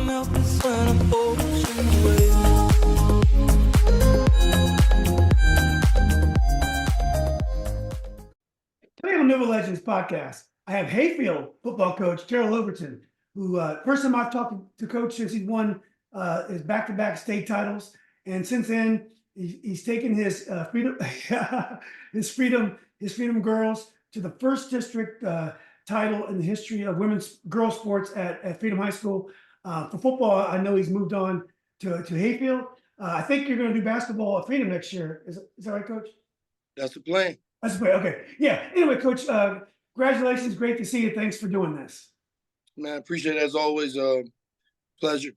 melt this when I ocean wave. Today on Never Legends podcast, I have Hayfield football coach Darryl Overton, who first time I've talked to coach since he won his back-to-back state titles, and since then he's taken his freedom, his freedom girls to the first district title in the history of women's girls sports at Freedom High School. For football, I know he's moved on to Hayfield. I think you're going to do basketball at Freedom next year. Is that right, Coach? That's the plan. That's great. Okay. Yeah. Anyway, Coach, congratulations. Great to see you. Thanks for doing this. Man, I appreciate it as always. Pleasure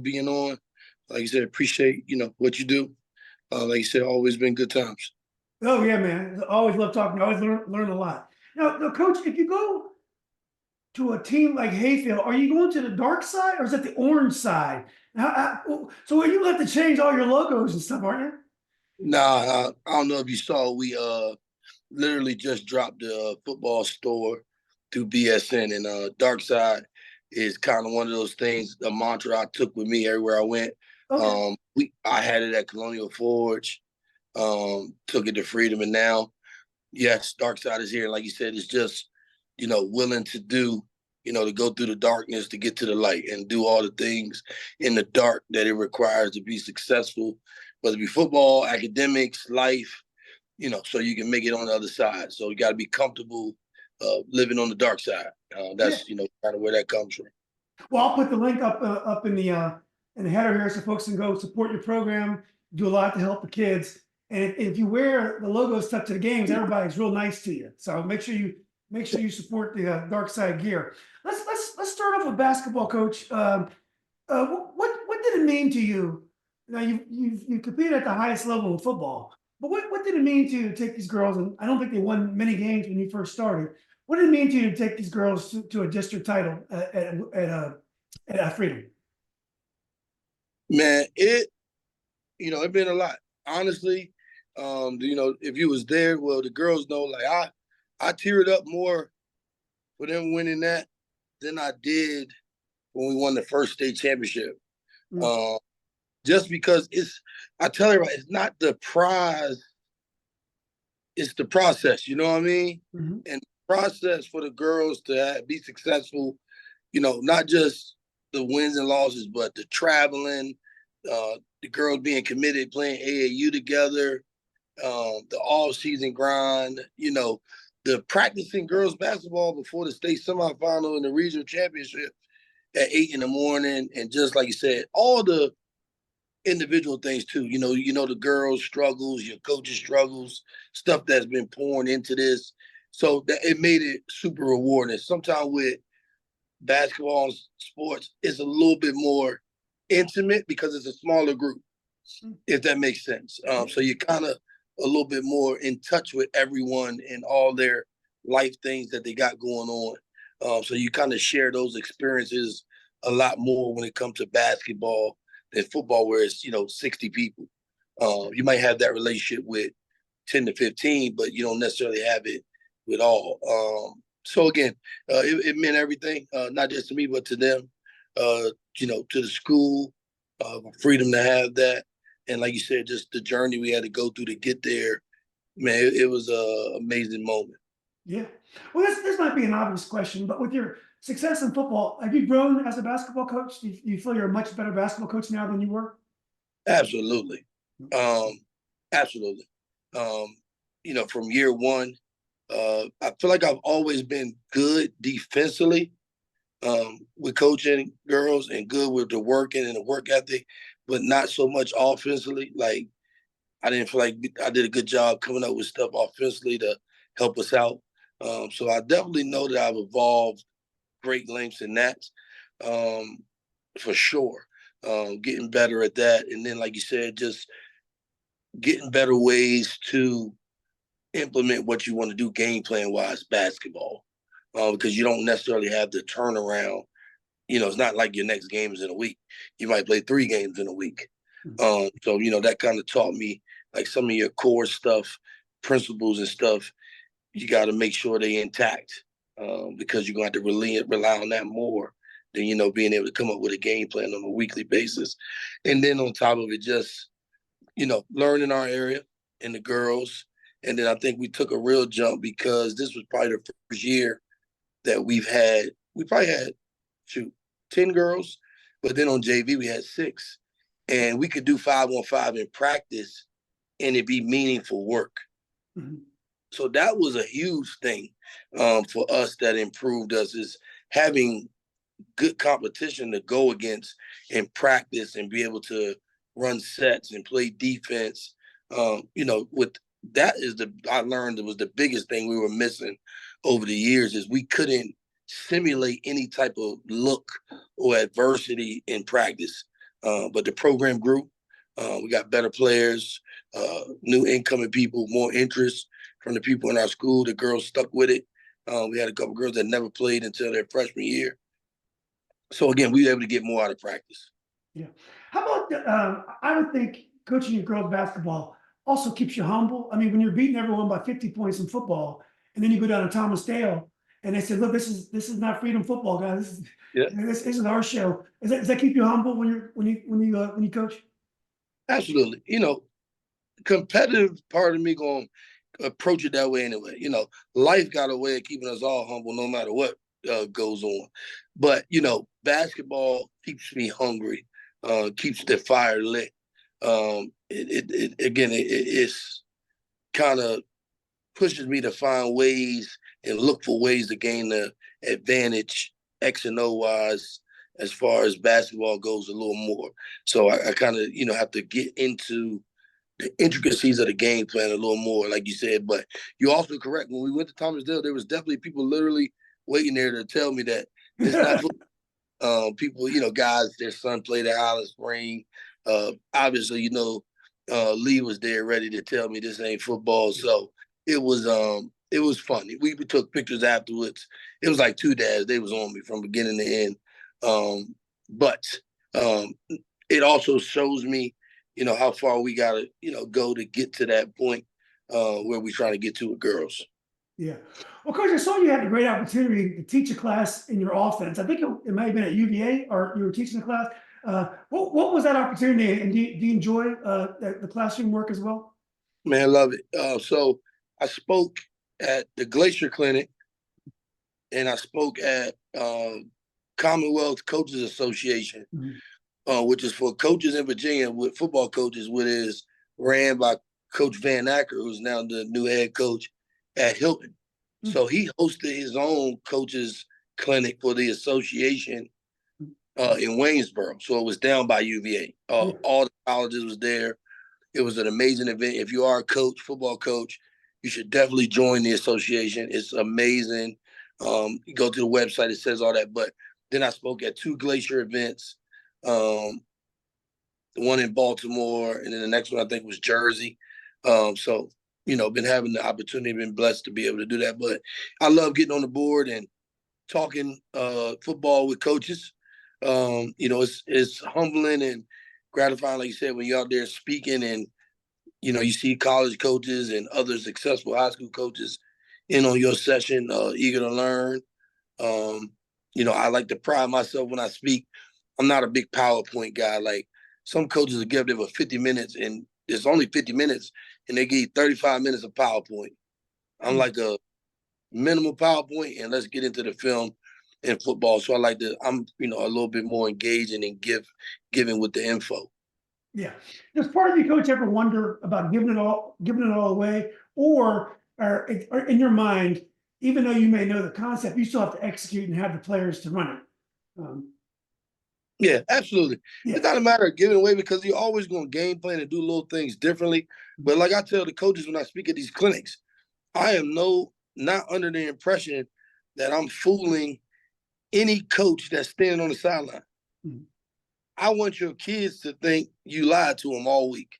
being on. Like you said, appreciate, what you do. Like you said, always been good times. Oh, yeah, man. Always love talking. Always learn a lot. Now, Coach, if you go to a team like Hayfield, are you going to the dark side or is it the orange side? So you have to change all your logos and stuff, aren't you? Nah, I don't know if you saw, we literally just dropped the football store through BSN, and dark side is kind of one of those things, a mantra I took with me everywhere I went. Okay. I had it at Colonial Forge, took it to Freedom, and now, yes, dark side is here. Like you said, it's just, willing to do, to go through the darkness to get to the light and do all the things in the dark that it requires to be successful, whether it be football, academics, life, so you can make it on the other side. So you got to be comfortable living on the dark side. That's, kind of where that comes from. Well, I'll put the link up in the header here so folks can go support your program, do a lot to help the kids. And if you wear the logo stuff to the games, everybody's real nice to you. So make sure you support the dark side gear. Let's start off with basketball, Coach. What did it mean to you? Now you competed at the highest level in football, but what did it mean to you to take these girls? And I don't think they won many games when you first started. What did it mean to you to take these girls to a district title at Freedom? Man, it been a lot. Honestly, if you was there, well, the girls know, like I teared up more for them winning that than I did when we won the first state championship. Mm-hmm. Just because I tell everybody, it's not the prize, it's the process, you know what I mean? Mm-hmm. And the process for the girls to be successful, not just the wins and losses, but the traveling, the girls being committed, playing AAU together, the all-season grind, the practicing girls basketball before the state semifinal and the regional championship at 8 a.m. And just like you said, all the individual things too. The girls' struggles, your coaches' struggles, stuff that's been pouring into this. So that it made it super rewarding. Sometimes with basketball and sports, it's a little bit more intimate because it's a smaller group, if that makes sense. So you're kind of a little bit more in touch with everyone and all their life things that they got going on. So you kind of share those experiences a lot more when it comes to basketball than football, where it's, 60 people. You might have that relationship with 10 to 15, but you don't necessarily have it with all. So again, it meant everything, not just to me, but to them, to the school, freedom to have that. And like you said, just the journey we had to go through to get there, man, it was an amazing moment. Yeah. Well, this might be an obvious question, but with your success in football, have you grown as a basketball coach? Do you feel you're a much better basketball coach now than you were? Absolutely. Absolutely. From year one, I feel like I've always been good defensively with coaching girls and good with the working and the work ethic, but not so much offensively. Like, I didn't feel like I did a good job coming up with stuff offensively to help us out. So I definitely know that I've evolved great lengths in that, for sure. Getting better at that. And then, like you said, just getting better ways to implement what you want to do game plan wise basketball, because you don't necessarily have the turnaround. It's not like your next game is in a week. You might play 3 games in a week. So, that kind of taught me like some of your core stuff, principles and stuff. You got to make sure they're intact, because you're going to have to rely on that more then, being able to come up with a game plan on a weekly basis. And then on top of it, just, learning our area and the girls. And then I think we took a real jump because this was probably the first year that we probably had, 10 girls, but then on JV we had 6. And we could do 5-on-5 in practice and it be meaningful work. Mhm. So that was a huge thing for us that improved us, is having good competition to go against in practice and be able to run sets and play defense. With that I learned it was the biggest thing we were missing over the years, is we couldn't simulate any type of look or adversity in practice. But the program grew. We got better players, new incoming people, more interest from the people in our school. The girls stuck with it. We had a couple girls that never played until their freshman year. So again, we were able to get more out of practice. Yeah. How about I would think coaching your girls basketball also keeps you humble. I mean, when you're beating everyone by 50 points in football, and then you go down to Thomas Dale, and they said, "Look, this is not freedom football, guys. Yeah, This isn't our show." Does that keep you humble when you coach? absolutely. Competitive part of me going to approach it that way anyway. Life got a way of keeping us all humble no matter what goes on. But, basketball keeps me hungry, keeps the fire lit. It's kind of pushes me to find ways and look for ways to gain the advantage X and O wise as far as basketball goes a little more. So I kind of, have to get into the intricacies of the game plan a little more, like you said. But you're also correct. When we went to Thomas Dale, there was definitely people literally waiting there to tell me that it's not football. People, guys, their son played at Island Spring. Obviously, Lee was there ready to tell me this ain't football. So it was funny. We took pictures afterwards. It was like 2 days. They was on me from beginning to end. But it also shows me, how far we gotta, go to get to that point where we're trying to get to with girls. Yeah. Well, Coach, I saw you had a great opportunity to teach a class in your offense. I think it might have been at UVA, or you were teaching a class. What was that opportunity, and do you enjoy the classroom work as well? Man, I love it. So I spoke at the Glacier Clinic, and I spoke at Commonwealth Coaches Association, Mhm. which is for coaches in Virginia, with football coaches, which is ran by Coach Van Acker, who's now the new head coach at Hilton. Mm. So he hosted his own coaches clinic for the association in Waynesboro. So it was down by UVA. Yeah. All the colleges was there. It was an amazing event. If you are a coach, football coach, you should definitely join the association. It's amazing. You go to the website, it says all that. But then I spoke at 2 Glacier events, the one in Baltimore, and then the next one I think was Jersey. So, been having the opportunity, been blessed to be able to do that. But I love getting on the board and talking football with coaches. It's humbling and gratifying, like you said, when you're out there speaking and you see college coaches and other successful high school coaches in on your session, eager to learn. I like to pride myself when I speak. I'm not a big PowerPoint guy. Like some coaches will give them 50 minutes and it's only 50 minutes and they give you 35 minutes of PowerPoint. I'm like a minimal PowerPoint and let's get into the film and football. So I'm a little bit more engaging and giving with the info. Yeah. Does part of you, Coach, ever wonder about giving it all away, or in your mind, even though you may know the concept, you still have to execute and have the players to run it? Yeah, absolutely. Yeah. It's not a matter of giving away because you're always going to game plan and do little things differently. But like I tell the coaches when I speak at these clinics, I am not under the impression that I'm fooling any coach that's standing on the sideline. Mhm. I want your kids to think you lied to them all week.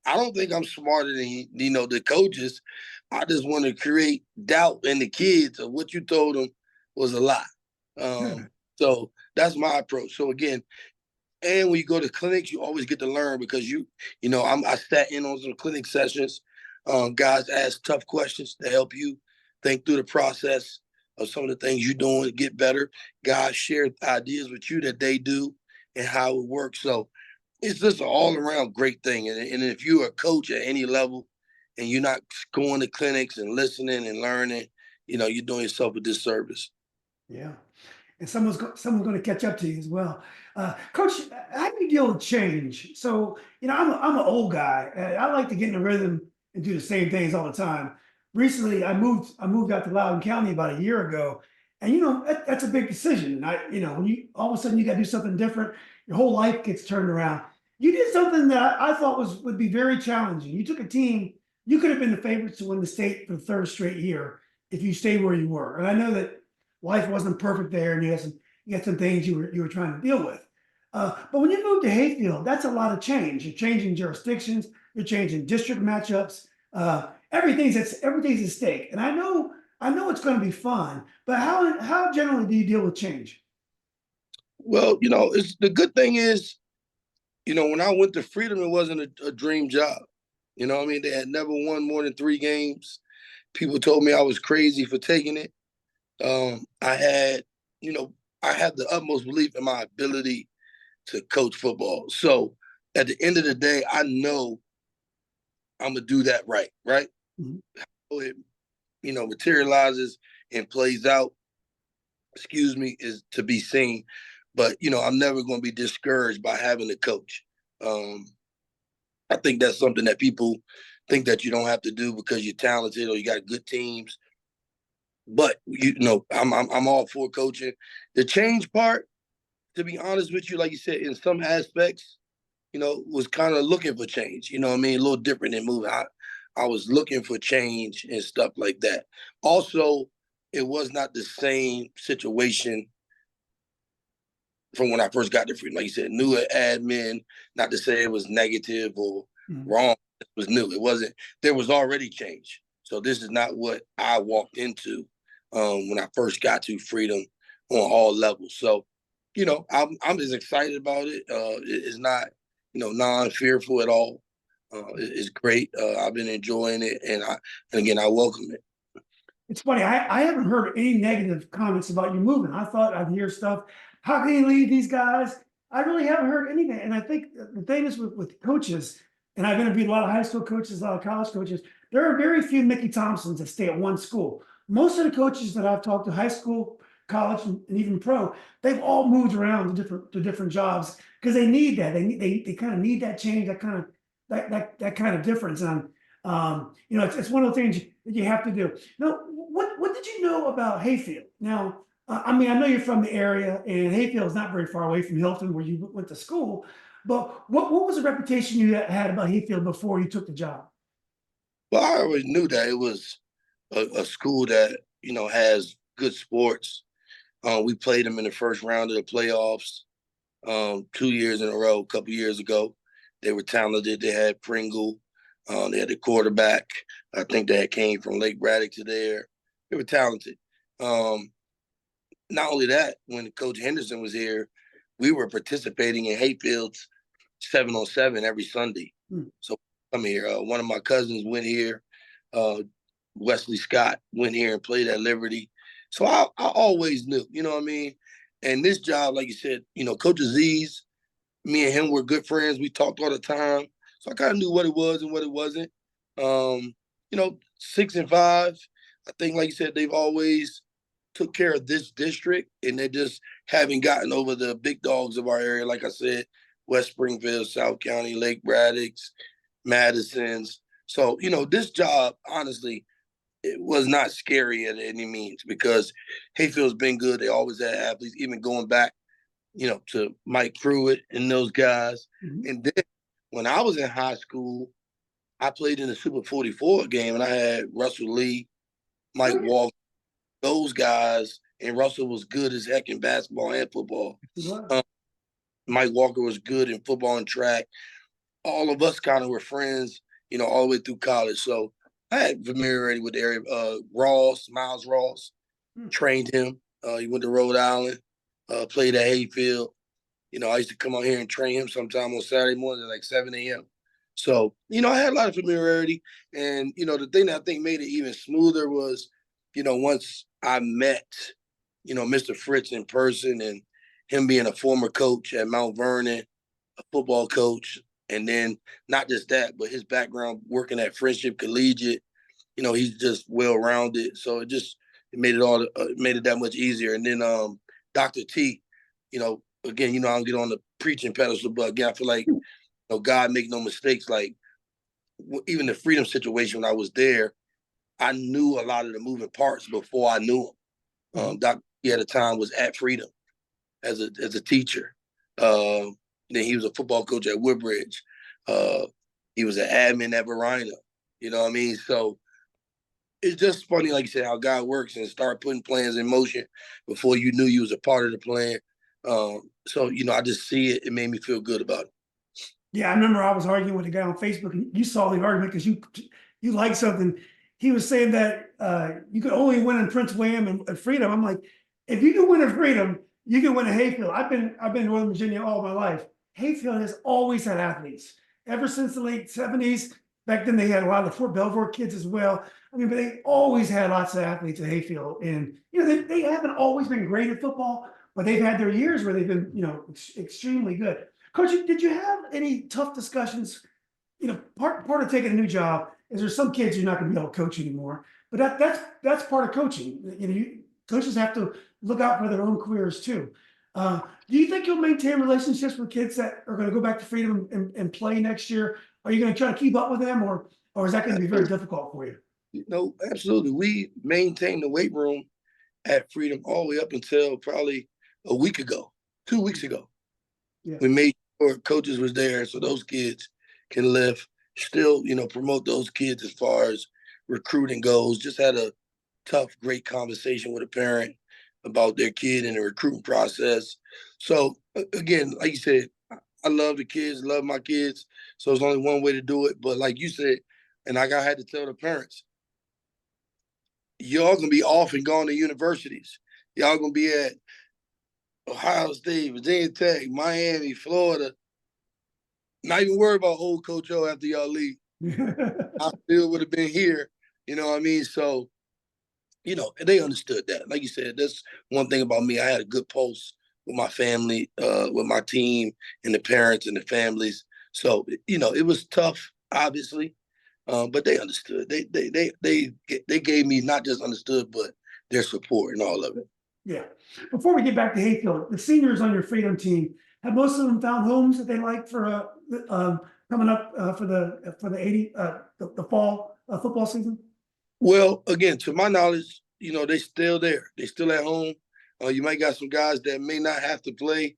I don't think I'm smarter than the coaches. I just want to create doubt in the kids of what you told them was a lie. Good. So that's my approach. So again, and when you go to clinics, you always get to learn because I sat in on some clinic sessions. Guys ask tough questions to help you think through the process. of some of the things you're doing to get better. Guys share ideas with you that they do and how it works. So it's just an all around great thing. And if you're a coach at any level and you're not going to clinics and listening and learning, you're doing yourself a disservice. Yeah. And someone's going to catch up to you as well. Coach, how do you deal with change? So, I'm an old guy. I like to get in a rhythm and do the same things all the time. Recently, I moved out to Loudoun County about a year ago, and that's a big decision. And when you all of a sudden you got to do something different, your whole life gets turned around. You did something that I thought would be very challenging. You took a team. You could have been the favorites to win the state for the third straight year if you stayed where you were. And I know that life wasn't perfect there, and you had some things you were trying to deal with. But when you move to Hayfield, that's a lot of change. You're changing jurisdictions, you're changing district matchups. Everything's at stake, and I know it's going to be fun. But how generally do you deal with change? Well, it's the good thing is, when I went to Freedom, it wasn't a dream job. You know what I mean? They had never won more than 3 games. People told me I was crazy for taking it. I had, you know, I had the utmost belief in my ability to coach football. So at the end of the day, I know I'm gonna do that right, right? Mhm. So it, materializes and plays out, is to be seen. But I'm never gonna be discouraged by having a coach. Um, I think that's something that people think that you don't have to do because you're talented or you got good teams. But I'm all for coaching. The change part, to be honest with you, like you said, in some aspects, was kind of looking for change. You know what I mean? A little different than moving. I was looking for change and stuff like that. Also, it was not the same situation from when I first got to Freedom. Like you said, new admin, not to say it was negative or Mhm. wrong. It was new. It wasn't, there was already change. So this is not what I walked into when I first got to Freedom on all levels. So, I'm as excited about it. It's not, non-fearful at all. It's great. I've been enjoying it, and again, I welcome it. It's funny. I haven't heard any negative comments about you moving. I thought I'd hear stuff. How can you leave these guys? I really haven't heard anything. And I think the thing is with coaches, and I've interviewed a lot of high school coaches, a lot of college coaches. There are very few Mickey Thompsons that stay at one school. Most of the coaches that I've talked to, high school, college, and even pro, they've all moved around to different jobs because they need that. They kind of need that change, that kind of difference. And it's one of the things that you have to do. Now, what did you know about Hayfield? Now, I mean, I know you're from the area, and Hayfield is not very far away from Hilton, where you went to school. But what was the reputation you had about Hayfield before you took the job? Well, I always knew that it was a school that has good sports. We played them in the first round of the playoffs 2 years in a row. A couple years ago, they were talented. They had Pringle. They had the quarterback. I think that came from Lake Braddock to there. They were talented. Um, Not only that, when Coach Henderson was here, we were participating in Hayfield's 7-on-7 every Sunday. Hmm. So come here. One of my cousins went here. Uh, Wesley Scott went here and played at Liberty. So I always knew, you know what I mean? And this job, like you said, Coach Aziz, me and him were good friends. We talked all the time. So I kind of knew what it was and what it wasn't. 6-5. I think, like you said, they've always took care of this district, and they just haven't gotten over the big dogs of our area. Like I said, West Springfield, South County, Lake Braddocks, Madison's. So, this job, honestly, it was not scary at any means because Hayfield's been good. They always had athletes, even going back, to Mike Pruitt and those guys. Mhm. And then when I was in high school, I played in the Super 44 game, and I had Russell Lee, Mike Oh, yeah. Walker, those guys, and Russell was good as heck in basketball and football. He was. Um, Mike Walker was good in football and track. All of us kind of were friends, all the way through college. So I had familiarity with the area. Miles Ross, Hmm. trained him. He went to Rhode Island, played at Hayfield. I used to come out here and train him sometime on Saturday morning at like 7 a.m. So, I had a lot of familiarity. And, the thing that I think made it even smoother was once I met, Mr. Fritz in person and him being a former coach at Mount Vernon, a football coach, and then not just that, but his background working at Friendship Collegiate, he's just well-rounded. So it made it that much easier. And then Dr. T, again, I don't get on the preaching pedestal, but again, I feel like, God make no mistakes. Like even the freedom situation when I was there, I knew a lot of the moving parts before I knew him. Dr. T at the time was at Freedom as a teacher. Then he was a football coach at Woodbridge. He was an admin at Verina. You know what I mean? So it's just funny, like you said, how God works and start putting plans in motion before you knew you was a part of the plan. So, I just see it. It made me feel good about it. Yeah, I remember I was arguing with a guy on Facebook, and you saw the argument because you like something. He was saying that you could only win in Prince William and Freedom. I'm like, if you can win at Freedom, you can win at Hayfield. I've been in Northern Virginia all my life. Hayfield has always had athletes ever since the late '70s. Back then, they had a lot of the Fort Belvoir kids as well. I mean, but they always had lots of athletes at Hayfield, and they haven't always been great at football, but they've had their years where they've been extremely good. Coach, did you have any tough discussions? Part of taking a new job is there's some kids you're not going to be able to coach anymore, but that's part of coaching. Coaches have to look out for their own careers too. Do you think you'll maintain relationships with kids that are going to go back to Freedom and play next year? Are you going to try to keep up with them, or is that going to be very difficult for you? No, absolutely. We maintained the weight room at Freedom all the way up until probably a week ago, 2 weeks ago. Yeah. We made sure coaches was there so those kids can lift, still, promote those kids as far as recruiting goes. Just had a tough, great conversation with a parent about their kid and the recruiting process. So again, like you said, I love the kids, love my kids. So it's only one way to do it. But like you said, and like I had to tell the parents, y'all gonna be off and gone to universities. Y'all gonna be at Ohio State, Virginia Tech, Miami, Florida. Not even worried about old Coach O after y'all leave. I still would have been here. You know what I mean? So, they understood that. Like you said, that's one thing about me. I had a good pulse with my family, with my team and the parents and the families. So, it was tough, obviously. But they understood. They gave me not just understood, but their support and all of it. Yeah. Before we get back to Hayfield, the seniors on your Freedom team, have most of them found homes that they like for coming up for the the fall football season? Well, again, to my knowledge, they still there. They still at home. You might got some guys that may not have to play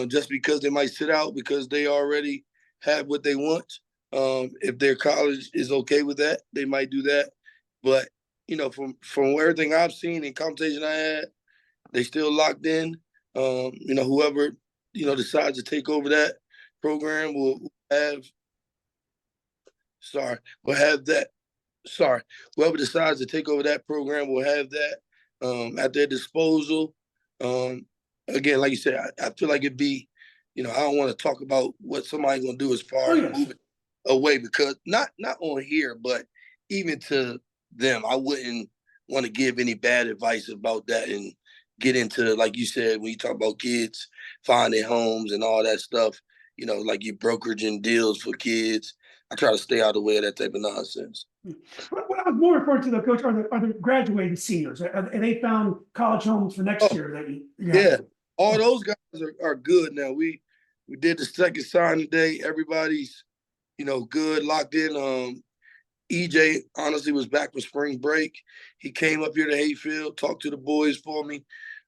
just because they might sit out because they already have what they want. If their college is okay with that, they might do that. But from everything I've seen and conversation I had, they still locked in. Whoever decides to take over that program will have. Will have that. Whoever decides to take over that program will have that at their disposal. Again, like you said, I feel like it'd be, I don't want to talk about what somebody's gonna do as far as moving away because not on here, but even to them, I wouldn't want to give any bad advice about that and get into, like you said, when you talk about kids finding homes and all that stuff, like you brokeraging deals for kids. I try to stay out of the way of that type of nonsense. What I was more referring to, though, Coach, are the graduating seniors, and they found college homes for next year. Yeah, all those guys are good now. We did the second sign today. Everybody's good, locked in. EJ honestly was back from spring break. He came up here to Hayfield, talked to the boys for me.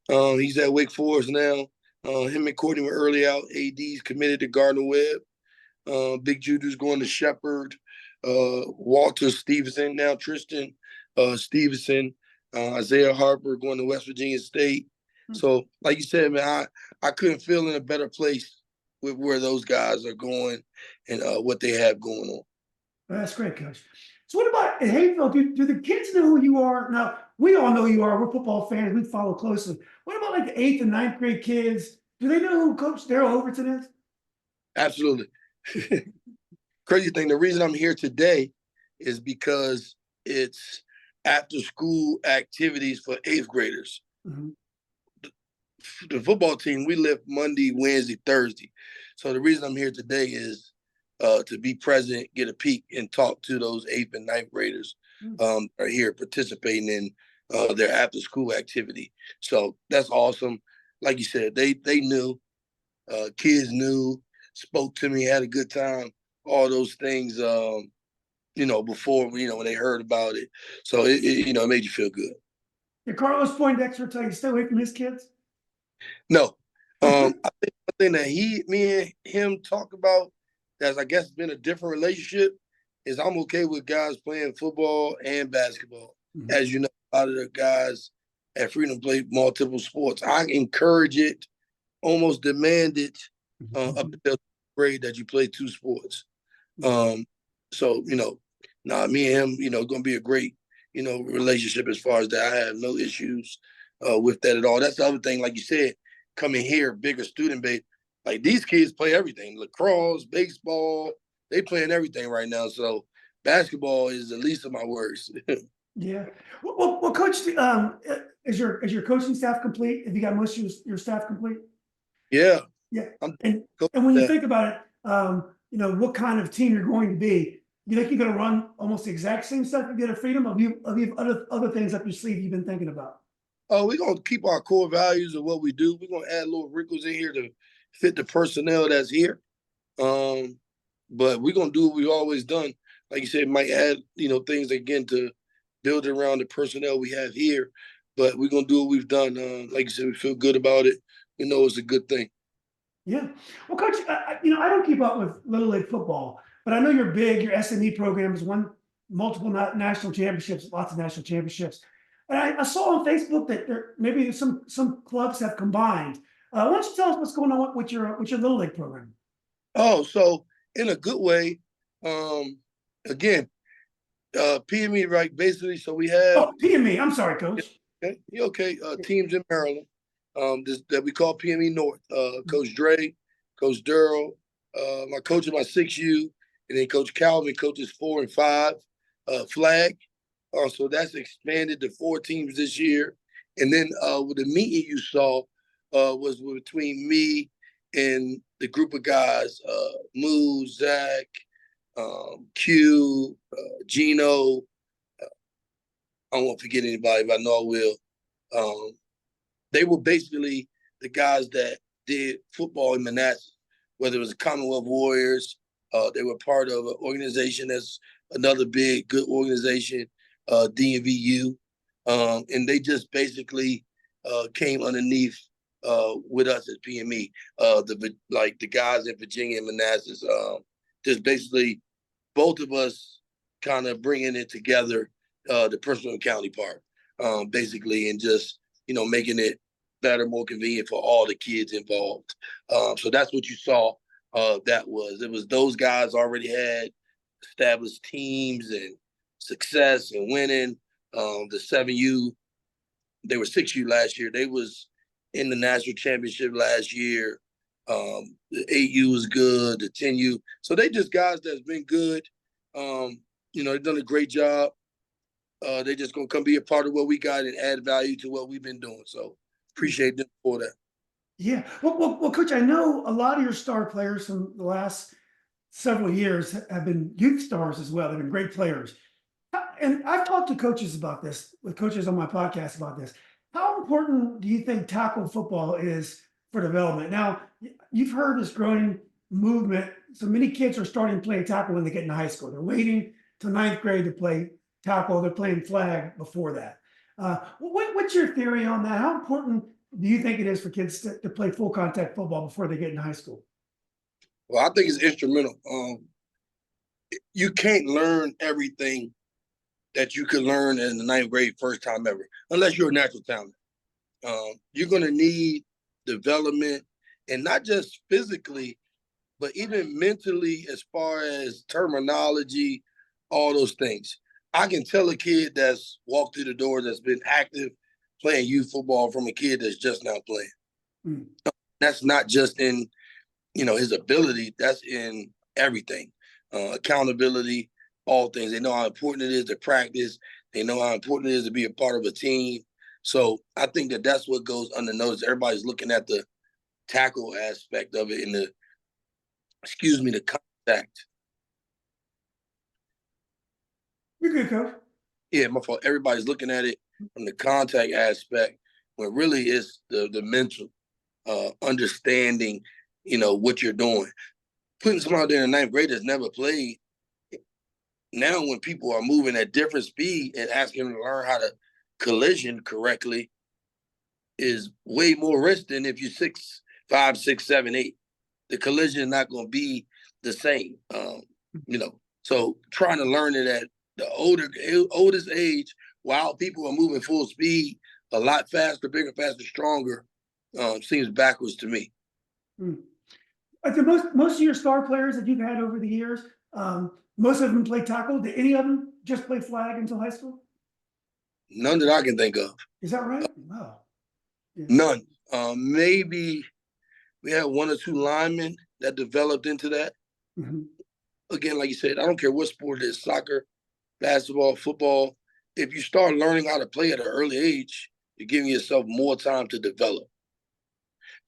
He's at Wake Forest now. Him and Courtney were early out. AD's committed to Gardner Webb. Big Judu's going to Shepherd. Walter Stevenson now. Tristan Stevenson. Isaiah Harper going to West Virginia State. So, like you said, man, I couldn't feel in a better place with where those guys are going and what they have going on. That's great, Coach. So what about in Hayfield? Do the kids know who you are? Now, we all know who you are. We're football fans. We follow closely. What about like the 8th and 9th grade kids? Do they know who Coach Darryl Overton is? Absolutely. Crazy thing, the reason I'm here today is because it's after school activities for 8th graders. Mhm. The football team, we live Monday, Wednesday, Thursday. So the reason I'm here today is to be present, get a peek, and talk to those 8th and 9th graders are here participating in their after school activity. So that's awesome. Like you said, they knew, kids knew, spoke to me, had a good time, all those things. Before when they heard about it, so it made you feel good. Did Carlos Poindexter tell you to stay away from his kids? No, I think one thing that me and him talk about that's I guess been a different relationship is I'm okay with guys playing football and basketball. Mhm. As you know, a lot of the guys at Freedom play multiple sports. I encourage it, almost demand it up until grade that you play 2 sports. So me and him, gonna be a great, relationship as far as that. I have no issues with that at all. That's the other thing, like you said, coming here, bigger student base. Like these kids play everything: lacrosse, baseball. They playing everything right now. So basketball is the least of my worries. Yeah. Well, Coach, is your coaching staff complete? Have you got most of your staff complete? Yeah, Yeah. I'm And cool and when with you that. think about it, what kind of team you're going to be, you think you're going to run almost the exact same stuff you did at Freedom? Have you other things up your sleeve you've been thinking about? We're gonna keep our core values of what we do. We're gonna add little wrinkles in here to fit the personnel that's here. Um, but we're gonna do what we've always done. Like you said, might add, things again to build around the personnel we have here. But we're gonna do what we've done. Like you said, we feel good about it. We know it's a good thing. Yeah. Well, Coach, I don't keep up with Little League football, but I know you're big. Your SME program has won multiple national championships, lots of national championships. And I saw on Facebook that maybe some clubs have combined. Why don't you tell us what's going on with your Little League program? Oh, so in a good way, um, again, PME, right? Basically, so we have Oh, PME. I'm sorry, Coach. okay, teams in Maryland, that we call PME North. Coach Dre, Coach Darryl, my coach in my 6U, and then Coach Calvin coaches 4 and 5, flag. So that's expanded to 4 teams this year. And then with the meeting you saw was between me and the group of guys, Moose, Zach, Q, Gino. I won't forget anybody, but I know I will. Um, they were basically the guys that did football in Manassas, whether it was the Commonwealth Warriors. They were part of an organization that's another big, good organization, DMVU. And they just basically came underneath with us at PME. The guys in Virginia and Manassas, just basically both of us kind of bringing it together, the personal county part, basically, and just making it better, more convenient for all the kids involved. So that's what you saw. It was those guys already had established teams and success and winning. The 7U, they were 6U last year. They was in the national championship last year. The 8U was good, the 10U. So they just guys that's been good. They've done a great job. They just gonna come be a part of what we got and add value to what we've been doing. So appreciate them for that. Yeah. Well, Coach, I know a lot of your star players from the last several years have been youth stars as well. They've been great players. And I've talked to coaches about this, with coaches on my podcast about this. How important do you think tackle football is for development? Now, you've heard this growing movement. So many kids are starting to play tackle when they get into high school. They're waiting till ninth grade to play tackle. They're playing flag before that. What's your theory on that? How important do you think it is for kids to play full contact football before they get in high school? Well, I think it's instrumental. You can't learn everything that you could learn in the ninth grade first time ever, unless you're a natural talent. You're going to need development, and not just physically, but even mentally, as far as terminology, all those things. I can tell a kid that's walked through the door that's been active playing youth football from a kid that's just now playing. Mm. That's not just in his ability. That's in everything, accountability, all things. They know how important it is to practice. They know how important it is to be a part of a team. So I think that that's what goes unnoticed. Everybody's looking at the tackle aspect of it and the contact. You're good, Coach. Yeah, my fault. Everybody's looking at it from the contact aspect, when really it's the mental understanding, what you're doing. Putting someone out there in the ninth grade that's never played, now when people are moving at different speed and asking them to learn how to collision correctly is way more risk than if you're 6'5", 6'7", 8. The collision is not going to be the same. So trying to learn it at the oldest age, while people are moving full speed, a lot faster, bigger, faster, stronger, seems backwards to me. Mm. I think most of your star players that you've had over the years, most of them play tackle. Did any of them just play flag until high school? None that I can think of. Is that right? Wow. Yeah. None. Maybe we had one or two linemen that developed into that. Mm-hmm. Again, like you said, I don't care what sport it is, soccer, basketball, football. If you start learning how to play at an early age, you're giving yourself more time to develop.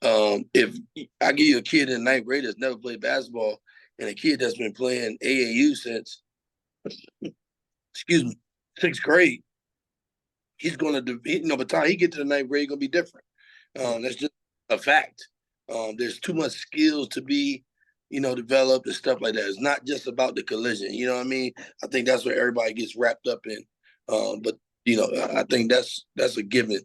If I give you a kid in ninth grade that's never played basketball and a kid that's been playing AAU since, excuse me, sixth grade, he's going to, by the time he gets to the ninth grade, he's going to be different. That's just a fact. There's too much skills to be, developed and stuff like that. It's not just about the collision. You know what I mean? I think that's what everybody gets wrapped up in. But I think that's a given.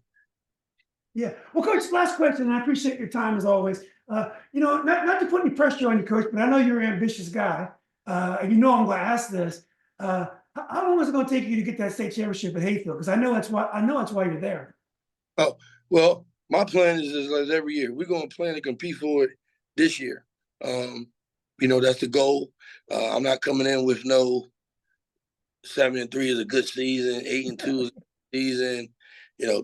Yeah. Well, Coach, last question. And I appreciate your time as always. Not to put any pressure on you, Coach, but I know you're an ambitious guy, and I'm going to ask this. How long is it going to take you to get that state championship at Hayfield? Because I know that's why you're there. Oh, well, my plan is every year. We're going to plan to compete for it this year. That's the goal. I'm not coming in with no 7-3 is a good season, 8-2 is a good season.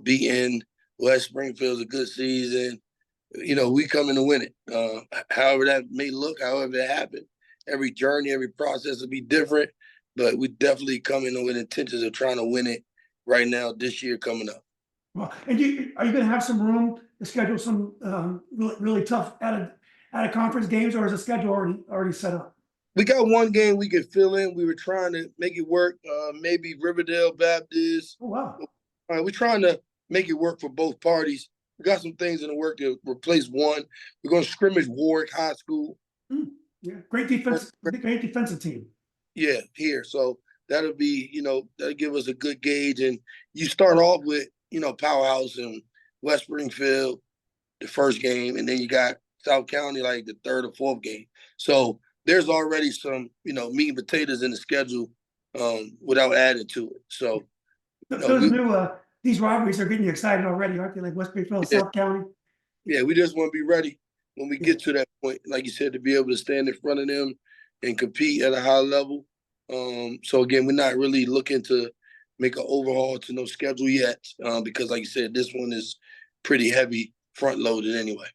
Beating West Springfield is a good season. We coming to win it. However that may look, however it happened. Every journey, every process will be different, but we definitely come in with intentions of trying to win it right now this year coming up. Well, and are you going to have some room to schedule some really tough out of conference games, or is the schedule already set up? We got one game we could fill in. We were trying to make it work. Maybe Riverdale Baptist. Oh, wow. We're trying to make it work for both parties. We got some things in the work to replace one. We're going to scrimmage Warwick High School. Yeah, great defensive team. Yeah, here. So that'll be, that'll give us a good gauge. And you start off with, Powerhouse and West Springfield, the first game, and then you got South County like the third or fourth game. So there's already some, meat and potatoes in the schedule without adding to it. So these rivalries are getting you excited already, aren't they? Like West Springfield, yeah. South County. Yeah, we just want to be ready when we get to that point, like you said, to be able to stand in front of them and compete at a high level. So again, we're not really looking to make an overhaul to no schedule yet, because like you said, this one is pretty heavy front loaded anyway.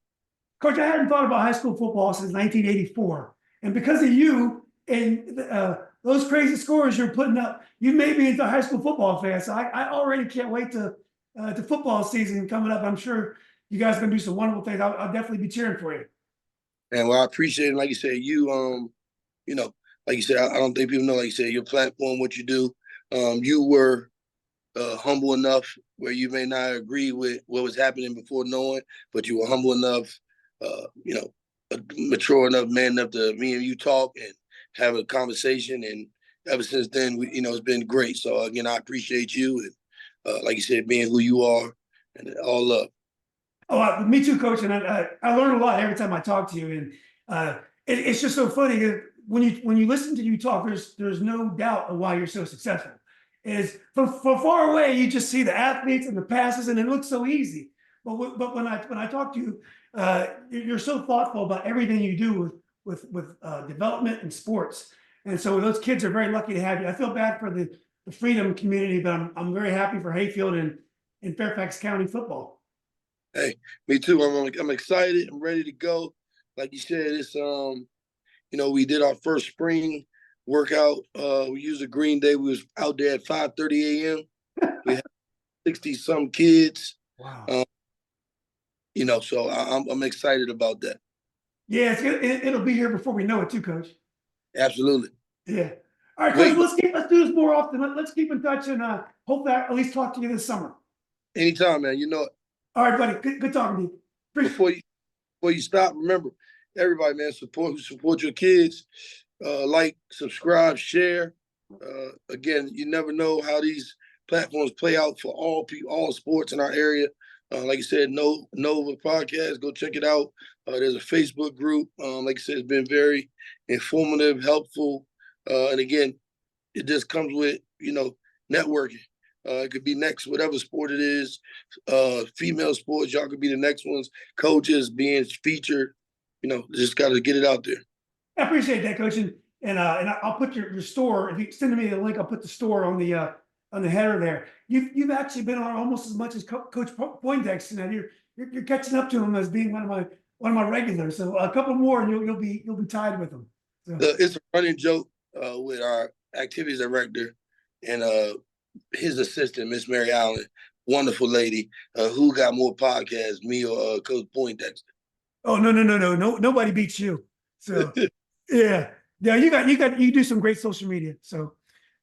Coach, I hadn't thought about high school football since 1984. And because of you and those crazy scores you're putting up, you made me into a high school football fan. So I already can't wait to football season coming up. I'm sure you guys are going to do some wonderful things. I'll definitely be cheering for you. And well, I appreciate it. Like you said, like you said, I don't think people know, like you said, your platform, what you do. You were humble enough where you may not agree with what was happening before knowing, but you were humble enough, mature enough, man enough to me and you talk and have a conversation. And ever since then, it's been great. So again, I appreciate you and like you said, being who you are, and all love. Oh, me too, Coach. And I learn a lot every time I talk to you. And it's just so funny when you listen to you talk. There's no doubt of why you're so successful. Is from far away you just see the athletes and the passes, and it looks so easy. But when I talk to you, you're so thoughtful about everything you do with development and sports. And so those kids are very lucky to have you. I feel bad for the Freedom community, but I'm very happy for Hayfield and Fairfax County football. Hey, me too. I'm excited. I'm ready to go. Like you said, it's we did our first spring workout. We used a green day. We was out there at 5:30 a.m. We had 60-some kids. Wow. So I'm excited about that. Yeah, it'll be here before we know it too, Coach. Absolutely. Yeah. All right, Wait, Coach. Let's do this more often. Let's keep in touch and hope that at least talk to you this summer. anytime, man. You know it. All right, buddy. Good talking to you. Before you stop, remember, everybody, man, support your kids. Like, subscribe, share. Again, you never know how these platforms play out for all people, all sports in our area. Like you said, Nova podcast, go check it out. There's a Facebook group. Like I said, it's been very informative, helpful, and again, it just comes with networking. It could be next, whatever sport it is, female sports, y'all could be the next ones, coaches being featured, just got to get it out there. I appreciate that, Coach. And I'll put your store. If you send me the link, I'll put the store on the header there. You've actually been on almost as much as Coach Poindexter. Now you're catching up to him as being one of my regulars. So a couple more, and you'll be tied with him. So. It's a running joke with our activities director and his assistant, Miss Mary Allen, wonderful lady. Who got more podcasts, me or Coach Poindexter? Oh no, nobody beats you. So yeah, you do some great social media. So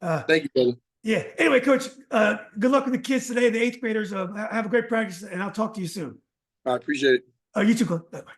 thank you, brother. Yeah. Anyway, Coach, good luck with the kids today, the 8th graders. Have a great practice, and I'll talk to you soon. I appreciate it. You too, Coach. Bye-bye.